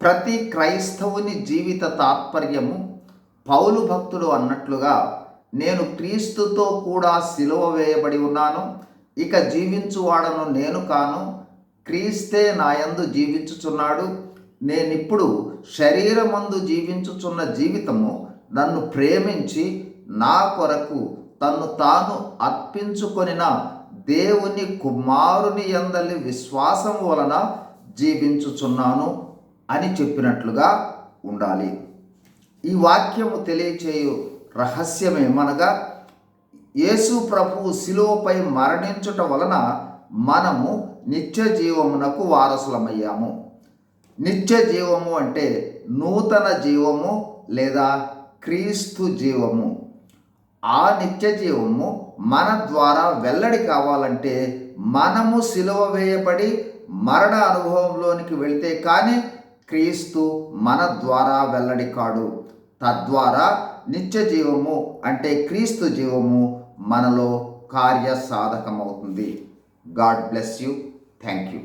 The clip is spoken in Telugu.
ప్రతి క్రైస్తవుని జీవిత తాత్పర్యము పౌలు భక్తుడు అన్నట్లుగా నేను క్రీస్తుతో కూడా సిలువ వేయబడి ఉన్నాను, ఇక జీవించువాడను నేను కాను, క్రీస్తే నాయందు జీవించుచున్నాడు, నేనిప్పుడు శరీరమందు జీవించుచున్న జీవితము నన్ను ప్రేమించి నా కొరకు తన్ను తాను అర్పించుకొనిన దేవుని కుమారుని యందలి విశ్వాసం వలన జీవించుచున్నాను అని చెప్పినట్లుగా ఉండాలి. ఈ వాక్యము తెలియచేయు రహస్యమేమనగా, యేసు ప్రభువు శిలువపై మరణించుట వలన మనము నిత్య జీవమునకు వారసులమయ్యాము. నిత్య జీవము అంటే నూతన జీవము లేదా క్రీస్తు జీవము. ఆ నిత్య జీవము మన ద్వారా వెల్లడి కావాలంటే మనము సిలువ వేయబడి మరణ అనుభవంలోనికి వెళితే కానీ క్రీస్తు మన ద్వారా వెల్లడి కాడు. తద్వారా నిత్య జీవము అంటే క్రీస్తు జీవము మనలో కార్యసాధకమవుతుంది. God bless you. Thank you.